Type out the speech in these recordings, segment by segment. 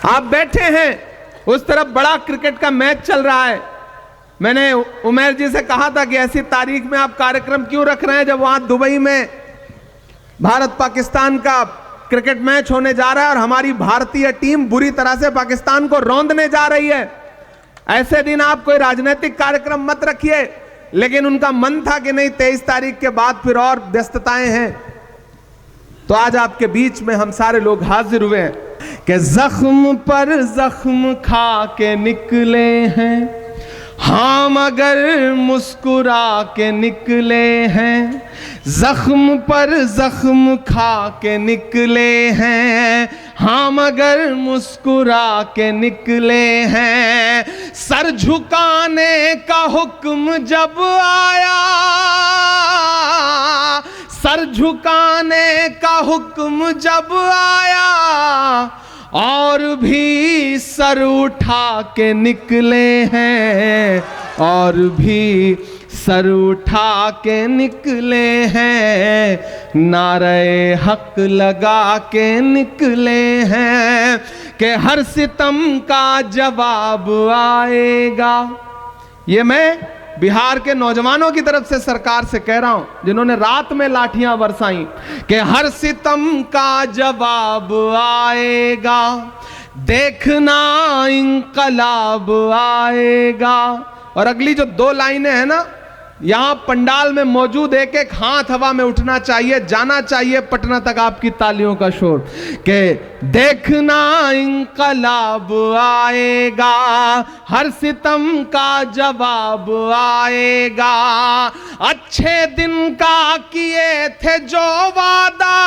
आप बैठे हैं, उस तरफ बड़ा क्रिकेट का मैच चल रहा है। मैंने उमैर जी से कहा था कि ऐसी तारीख में आप कार्यक्रम क्यों रख रहे हैं जब वहां दुबई में भारत पाकिस्तान का क्रिकेट मैच होने जा रहा है और हमारी भारतीय टीम बुरी तरह से पाकिस्तान को रौंदने जा रही है। ऐसे दिन आप कोई राजनीतिक कार्यक्रम मत रखिए। लेकिन उनका मन था कि नहीं, 23 तारीख के बाद फिर और व्यस्तताएं हैं। तो आज आपके बीच में हम सारे लोग हाजिर हुए हैं कि जख्म पर जख्म खा के निकले हैं हम, अगर मुस्कुरा के निकले हैं। जख्म पर जख्म खा के निकले हैं हम, अगर मुस्कुरा के निकले हैं। सर झुकाने का हुक्म जब आया, सर झुकाने का हुक्म जब आया, और भी सर उठा के निकले हैं, और भी सर उठा के निकले हैं। नारे हक लगा के निकले हैं कि हर सितम का जवाब आएगा। ये मैं बिहार के नौजवानों की तरफ से सरकार से कह रहा हूं, जिन्होंने रात में लाठियां बरसाई, कि हर सितम का जवाब आएगा, देखना इंकलाब आएगा। और अगली जो 2 लाइनें हैं ना, यहां पंडाल में मौजूद एक एक हाथ हवा में उठना चाहिए, जाना चाहिए पटना तक आपकी तालियों का शोर, कि देखना इंकलाब आएगा, हर सितम का जवाब आएगा। अच्छे दिन का किए थे जो वादा,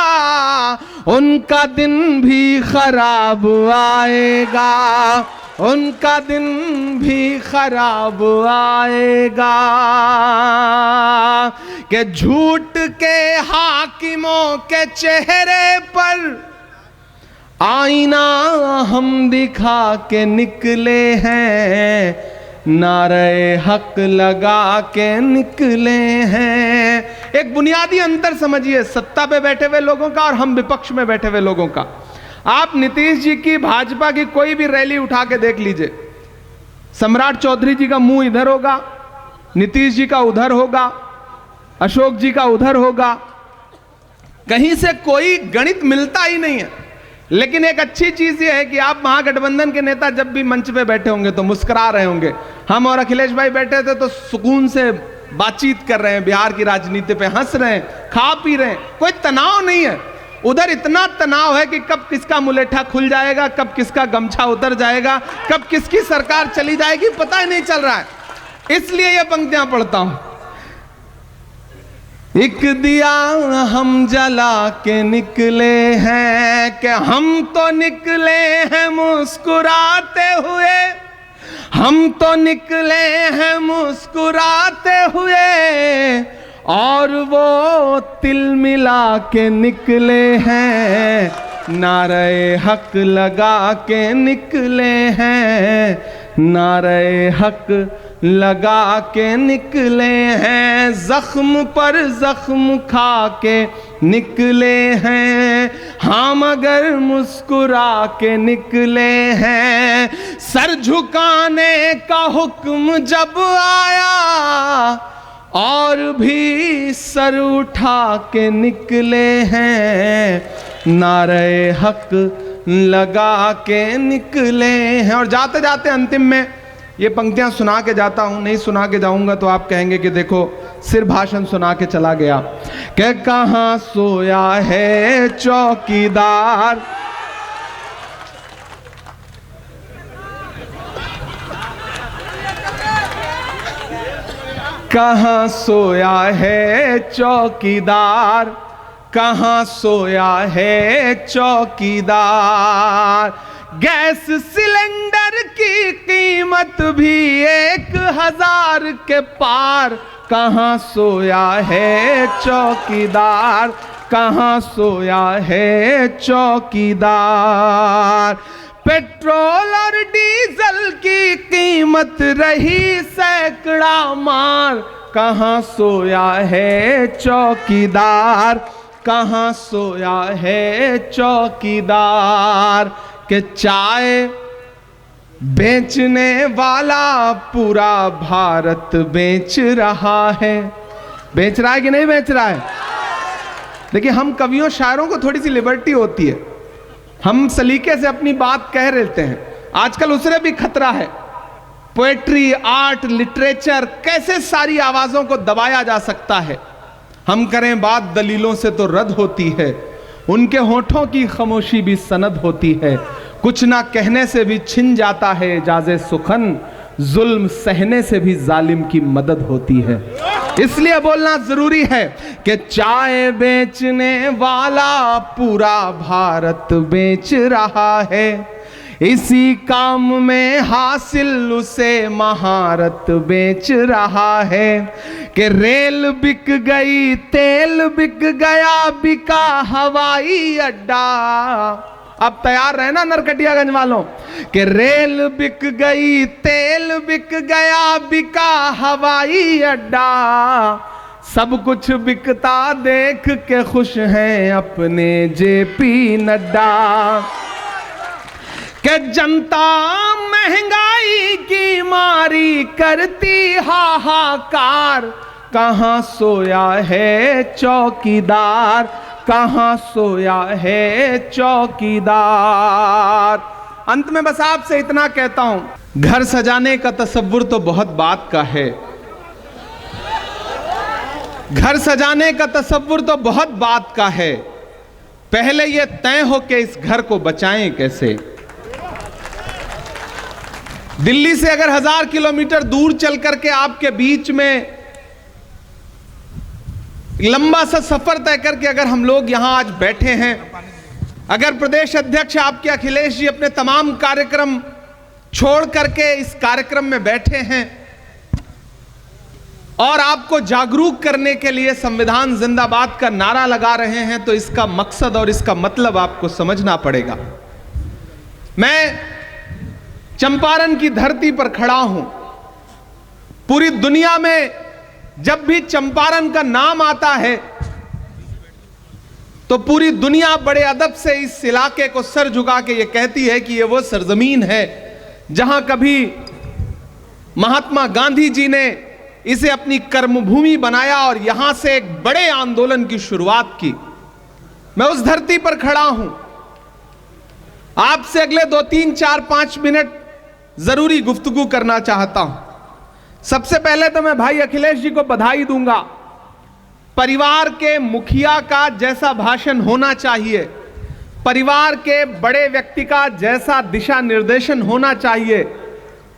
उनका दिन भी खराब आएगा, उनका दिन भी खराब आएगा। कि झूठ के हाकिमों के चेहरे पर आईना हम दिखा के निकले हैं, नारे हक लगा के निकले हैं। एक बुनियादी अंतर समझिए सत्ता पे बैठे हुए लोगों का और हम विपक्ष में बैठे हुए लोगों का। आप नीतीश जी की, भाजपा की कोई भी रैली उठा के देख लीजिए, सम्राट चौधरी जी का मुंह इधर होगा, नीतीश जी का उधर होगा, अशोक जी का उधर होगा, कहीं से कोई गणित मिलता ही नहीं है। लेकिन एक अच्छी चीज यह है कि आप महागठबंधन के नेता जब भी मंच पे बैठे होंगे तो मुस्कुरा रहे होंगे। हम और अखिलेश भाई बैठे थे तो सुकून से बातचीत कर रहे हैं, बिहार की राजनीति पे हंस रहे हैं, खा पी रहे हैं, कोई तनाव नहीं है। उधर इतना तनाव है कि कब किसका मुलेठा खुल जाएगा, कब किसका गमछा उतर जाएगा, कब किसकी सरकार चली जाएगी, पता ही नहीं चल रहा है। इसलिए ये पंक्तियां पढ़ता हूं। एक दिया हम जला के निकले हैं, कि हम तो निकले हैं मुस्कुराते हुए, हम तो निकले हैं मुस्कुराते हुए, और वो तिल मिला के निकले हैं, नारे हक लगा के निकले हैं, नारे हक लगा के निकले हैं। जख्म पर जख्म खा के निकले हैं हम, अगर मुस्कुरा के निकले हैं। सर झुकाने का हुक्म जब आया, और भी सर उठा के निकले हैं, नारे हक लगा के निकले हैं। और जाते जाते अंतिम में ये पंक्तियां सुना के जाता हूं, नहीं सुना के जाऊंगा तो आप कहेंगे कि देखो सिर्फ भाषण सुना के चला गया। कि कहां सोया है चौकीदार, कहां सोया है चौकीदार, कहां सोया है चौकीदार। गैस सिलेंडर की कीमत भी 1000 के पार, कहां सोया है चौकीदार, कहां सोया है चौकीदार। पेट्रोल और डीजल की कीमत रही सैकड़ा मार, कहां सोया है चौकीदार, कहां सोया है चौकीदार। कि चाय बेचने वाला पूरा भारत बेच रहा है। बेच रहा है कि नहीं बेच रहा है? देखिए, हम कवियों शायरों को थोड़ी सी लिबर्टी होती है, हम सलीके से अपनी बात कह लेते हैं। आजकल उससे भी खतरा है। पोएट्री, आर्ट, लिटरेचर, कैसे सारी आवाजों को दबाया जा सकता है। हम करें बात दलीलों से तो रद्द होती है, उनके होठों की खामोशी भी सनद होती है। कुछ ना कहने से भी छिन जाता है एजाज़े सुखन, जुल्म सहने से भी जालिम की मदद होती है। इसलिए बोलना जरूरी है कि चाय बेचने वाला पूरा भारत बेच रहा है, इसी काम में हासिल उसे महारत बेच रहा है। कि रेल बिक गई, तेल बिक गया, बिका हवाई अड्डा। अब तैयार रहना नरकटियागंज वालों, कि रेल बिक गई, तेल बिक गया, बिका हवाई अड्डा। सब कुछ बिकता देख के खुश हैं अपने जेपी नड्डा। कि जनता महंगाई की मारी करती हाहाकार, कहां सोया है चौकीदार, कहां सोया है चौकीदार। अंत में बस आपसे इतना कहता हूं, घर सजाने का तसव्वुर तो बहुत बात का है, घर सजाने का तसव्वुर तो बहुत बात का है। पहले यह तय हो कि इस घर को बचाएं कैसे। दिल्ली से अगर 1000 किलोमीटर दूर चल करके आपके बीच में लंबा सा सफर तय करके अगर हम लोग यहां आज बैठे हैं, अगर प्रदेश अध्यक्ष आपके अखिलेश जी अपने तमाम कार्यक्रम छोड़ करके इस कार्यक्रम में बैठे हैं और आपको जागरूक करने के लिए संविधान जिंदाबाद का नारा लगा रहे हैं, तो इसका मकसद और इसका मतलब आपको समझना पड़ेगा। मैं चंपारण की धरती पर खड़ा हूं। पूरी दुनिया में जब भी चंपारण का नाम आता है तो पूरी दुनिया बड़े अदब से इस इलाके को सर झुका के ये कहती है कि ये वो सरजमीन है जहां कभी महात्मा गांधी जी ने इसे अपनी कर्मभूमि बनाया और यहां से एक बड़े आंदोलन की शुरुआत की। मैं उस धरती पर खड़ा हूं। आपसे अगले 2, 3, 4, 5 मिनट जरूरी गुफ्तगू करना चाहता हूं। सबसे पहले तो मैं भाई अखिलेश जी को बधाई दूंगा। परिवार के मुखिया का जैसा भाषण होना चाहिए, परिवार के बड़े व्यक्ति का जैसा दिशा निर्देशन होना चाहिए,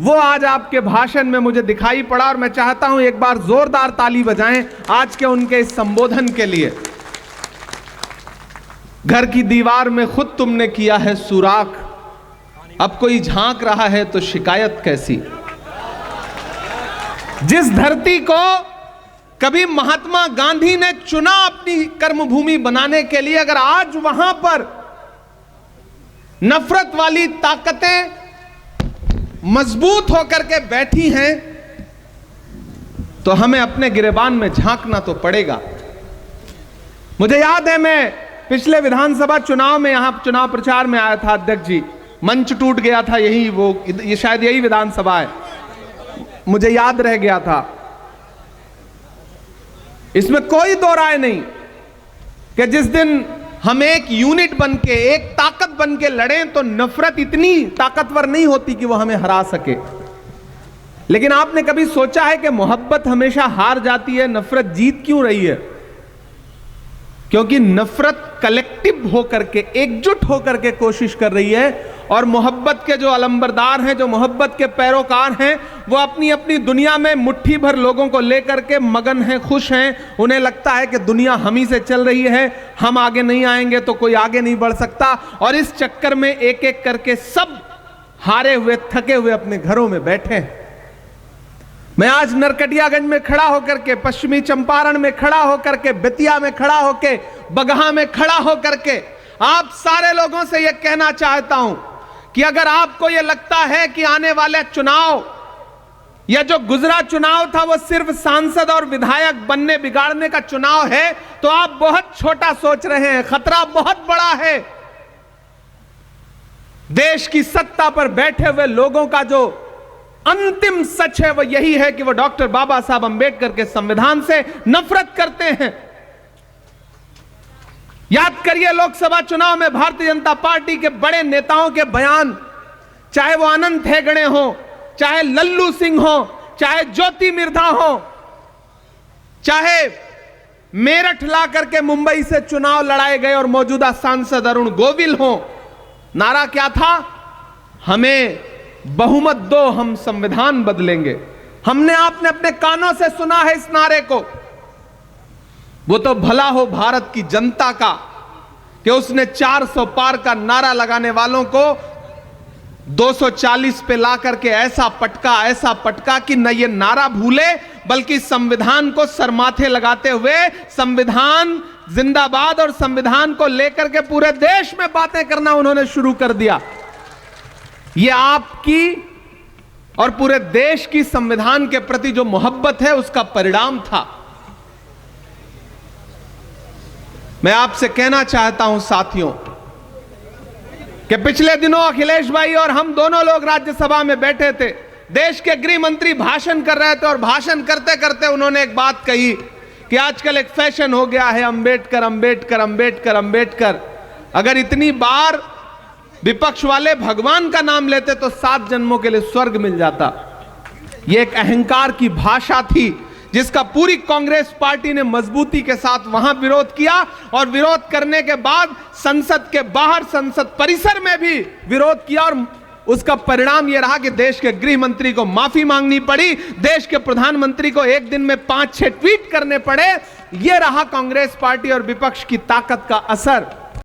वो आज आपके भाषण में मुझे दिखाई पड़ा। और मैं चाहता हूं एक बार जोरदार ताली बजाएं आज के उनके इस संबोधन के लिए। घर की दीवार में खुद तुमने किया है सुराख, अब कोई झांक रहा है तो शिकायत कैसी। जिस धरती को कभी महात्मा गांधी ने चुना अपनी कर्मभूमि बनाने के लिए, अगर आज वहां पर नफरत वाली ताकतें मजबूत होकर के बैठी हैं, तो हमें अपने गिरेबान में झांकना तो पड़ेगा। मुझे याद है, मैं पिछले विधानसभा चुनाव में यहां चुनाव प्रचार में आया था अध्यक्ष जी, मंच टूट गया था, यही वो ये शायद यही विधानसभा है, मुझे याद रह गया था। इसमें कोई दो राय नहीं कि जिस दिन हम एक यूनिट बनके, एक ताकत बनके लड़ें तो नफरत इतनी ताकतवर नहीं होती कि वो हमें हरा सके। लेकिन आपने कभी सोचा है कि मोहब्बत हमेशा हार जाती है, नफरत जीत क्यों रही है? क्योंकि नफरत कलेक्टिव होकर के, एकजुट होकर के कोशिश कर रही है, और मोहब्बत के जो अलंबरदार हैं, जो मोहब्बत के पैरोकार हैं, वो अपनी अपनी दुनिया में मुट्ठी भर लोगों को लेकर के मगन हैं, खुश हैं। उन्हें लगता है कि दुनिया हम ही से चल रही है, हम आगे नहीं आएंगे तो कोई आगे नहीं बढ़ सकता। और इस चक्कर में एक एक करके सब हारे हुए, थके हुए अपने घरों में बैठे हैं। मैं आज नरकटियागंज में खड़ा होकर के, पश्चिमी चंपारण में खड़ा होकर के, बेतिया में खड़ा होकर, बगहा में खड़ा होकर के आप सारे लोगों से यह कहना चाहता हूं कि अगर आपको यह लगता है कि आने वाले चुनाव या जो गुजरा चुनाव था वो सिर्फ सांसद और विधायक बनने बिगाड़ने का चुनाव है, तो आप बहुत छोटा सोच रहे हैं। खतरा बहुत बड़ा है। देश की सत्ता पर बैठे हुए लोगों का जो अंतिम सच है वो यही है कि वो डॉक्टर बाबा साहब अंबेडकर के संविधान से नफरत करते हैं। याद करिए लोकसभा चुनाव में भारतीय जनता पार्टी के बड़े नेताओं के बयान, चाहे वो अनंत हेगड़े हो, चाहे लल्लू सिंह हो, चाहे ज्योति मिर्धा हो, चाहे मेरठ ला करके मुंबई से चुनाव लड़ाए गए और मौजूदा सांसद अरुण गोविल हो, नारा क्या था? हमें बहुमत दो, हम संविधान बदलेंगे। हमने आपने अपने कानों से सुना है इस नारे को। वो तो भला हो भारत की जनता का कि उसने 400 पार का नारा लगाने वालों को 240 पे ला करके ऐसा पटका कि न ये नारा भूले बल्कि संविधान को सरमाथे लगाते हुए संविधान जिंदाबाद और संविधान को लेकर के पूरे देश में बातें करना उन्होंने शुरू कर दिया। ये आपकी और पूरे देश की संविधान के प्रति जो मोहब्बत है उसका परिणाम था। मैं आपसे कहना चाहता हूं साथियों कि पिछले दिनों अखिलेश भाई और हम दोनों लोग राज्यसभा में बैठे थे। देश के गृह मंत्री भाषण कर रहे थे और भाषण करते करते उन्होंने एक बात कही कि आजकल एक फैशन हो गया है अंबेडकर अंबेडकर अंबेडकर अंबेडकर। अगर इतनी बार विपक्ष वाले भगवान का नाम लेते तो 7 जन्मों के लिए स्वर्ग मिल जाता। यह एक अहंकार की भाषा थी जिसका पूरी कांग्रेस पार्टी ने मजबूती के साथ वहां विरोध किया और विरोध करने के बाद संसद के बाहर संसद परिसर में भी विरोध किया और उसका परिणाम यह रहा कि देश के गृह मंत्री को माफी मांगनी पड़ी, देश के प्रधानमंत्री को एक दिन में 5-6 ट्वीट करने पड़े। यह रहा कांग्रेस पार्टी और विपक्ष की ताकत का असर।